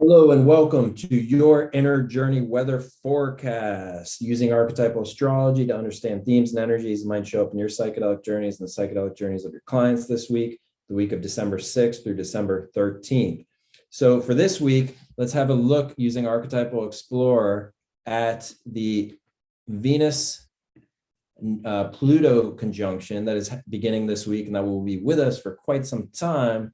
Hello and welcome to your inner journey weather forecast using archetypal astrology to understand themes and energies that might show up in your psychedelic journeys and the psychedelic journeys of your clients this week, the week of December 6th through December 13th. So for this week, let's have a look using Archetypal Explorer at the Venus Pluto conjunction that is beginning this week and that will be with us for quite some time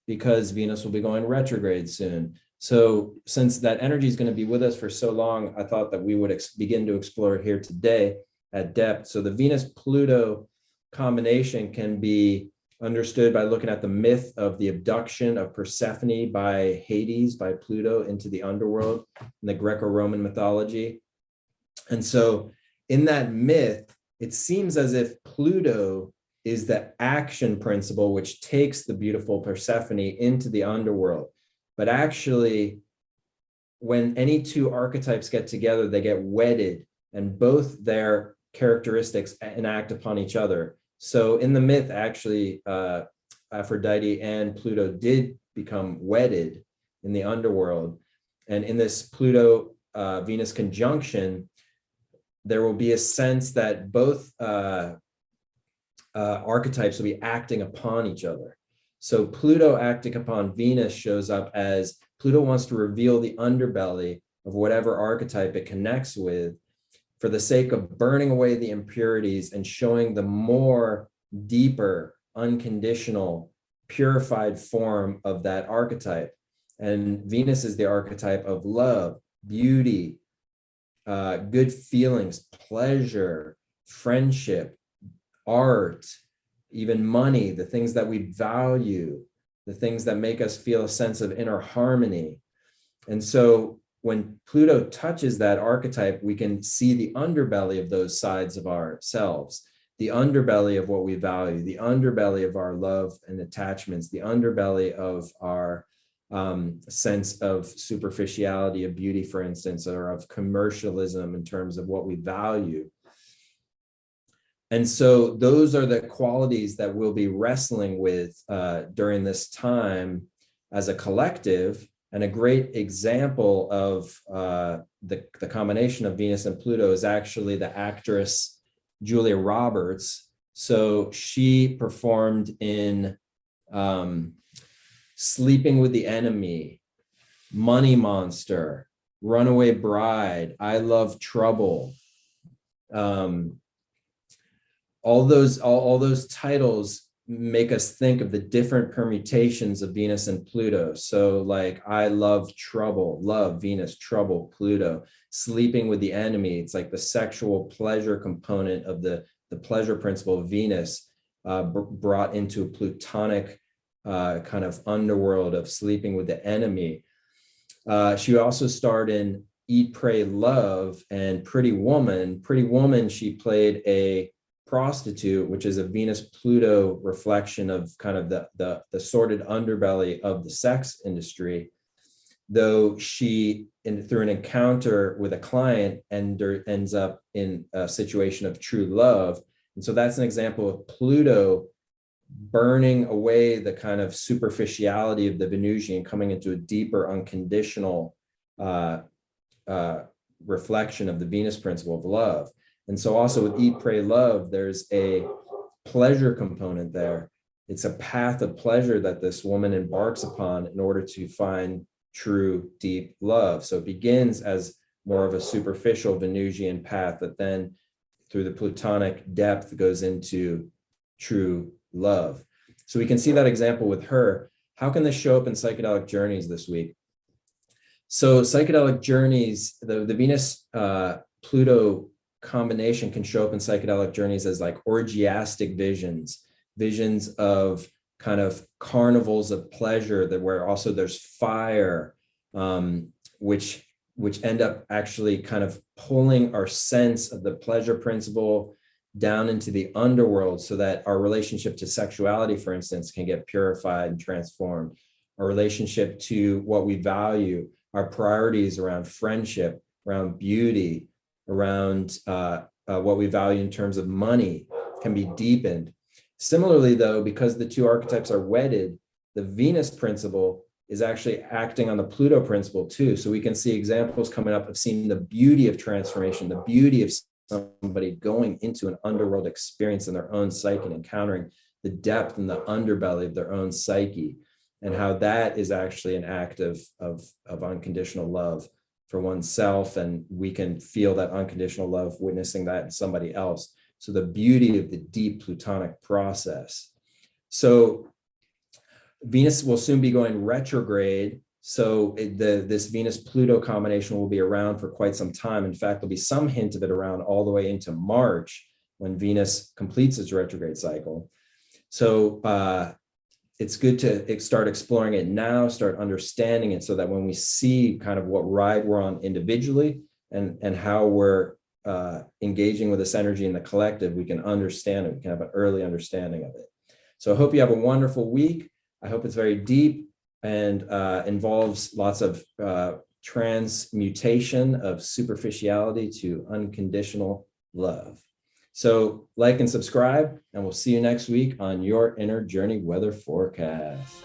because Venus will be going retrograde soon. So since that energy is going to be with us for so long, I thought that we would begin to explore it here today at depth. So the Venus-Pluto combination can be understood by looking at the myth of the abduction of Persephone by Hades, by Pluto, into the underworld in the Greco-Roman mythology. And so in that myth, it seems as if Pluto is the action principle which takes the beautiful Persephone into the underworld. But actually, when any two archetypes get together, they get wedded and both their characteristics enact upon each other. So in the myth, actually, Aphrodite and Pluto did become wedded in the underworld. And in this Pluto-Venus conjunction, there will be a sense that both archetypes will be acting upon each other. So Pluto acting upon Venus shows up as Pluto wants to reveal the underbelly of whatever archetype it connects with for the sake of burning away the impurities and showing the more deeper, unconditional, purified form of that archetype. And Venus is the archetype of love, beauty, good feelings, pleasure, friendship, art, even money, the things that we value, the things that make us feel a sense of inner harmony. And so when Pluto touches that archetype, we can see the underbelly of those sides of ourselves, the underbelly of what we value, the underbelly of our love and attachments, the underbelly of our sense of superficiality of beauty, for instance, or of commercialism in terms of what we value. And so those are the qualities that we'll be wrestling with during this time as a collective. And a great example of the combination of Venus and Pluto is actually the actress Julia Roberts. So she performed in Sleeping with the Enemy, Money Monster, Runaway Bride, I Love Trouble. All those titles make us think of the different permutations of Venus and Pluto. So like, I love trouble, love, Venus, trouble, Pluto. Sleeping with the Enemy, it's like the sexual pleasure component of the pleasure principle of Venus brought into a Plutonic kind of underworld of sleeping with the enemy. She also starred in Eat, Pray, Love and Pretty Woman. Pretty Woman, she played a prostitute, which is a Venus-Pluto reflection of kind of the sordid underbelly of the sex industry, though she, through an encounter with a client, ends up in a situation of true love. And so that's an example of Pluto burning away the kind of superficiality of the Venusian, coming into a deeper, unconditional reflection of the Venus principle of love. And so also with Eat, Pray, Love, there's a pleasure component there. It's a path of pleasure that this woman embarks upon in order to find true, deep love. So it begins as more of a superficial Venusian path that then through the Plutonic depth goes into true love. So we can see that example with her. How can this show up in psychedelic journeys this week? So psychedelic journeys, the Venus Pluto combination can show up in psychedelic journeys as like orgiastic visions of kind of carnivals of pleasure, that where also there's fire, which end up actually kind of pulling our sense of the pleasure principle down into the underworld, so that our relationship to sexuality, for instance, can get purified and transformed. Our relationship to what we value, our priorities around friendship, around beauty, around what we value in terms of money can be deepened. Similarly, though, because the two archetypes are wedded, the Venus principle is actually acting on the Pluto principle too. So we can see examples coming up of seeing the beauty of transformation, the beauty of somebody going into an underworld experience in their own psyche and encountering the depth and the underbelly of their own psyche, and how that is actually an act of unconditional love for oneself. And we can feel that unconditional love, witnessing that in somebody else. So the beauty of the deep Plutonic process. So Venus will soon be going retrograde. So this Venus-Pluto combination will be around for quite some time. In fact, there'll be some hint of it around all the way into March when Venus completes its retrograde cycle. So it's good to start exploring it now, start understanding it, so that when we see kind of what ride we're on individually and how we're engaging with this energy in the collective, we can understand it, we can have an early understanding of it. So I hope you have a wonderful week. I hope it's very deep and involves lots of transmutation of superficiality to unconditional love. So like and subscribe, and we'll see you next week on Your Inner Journey Weather Forecast.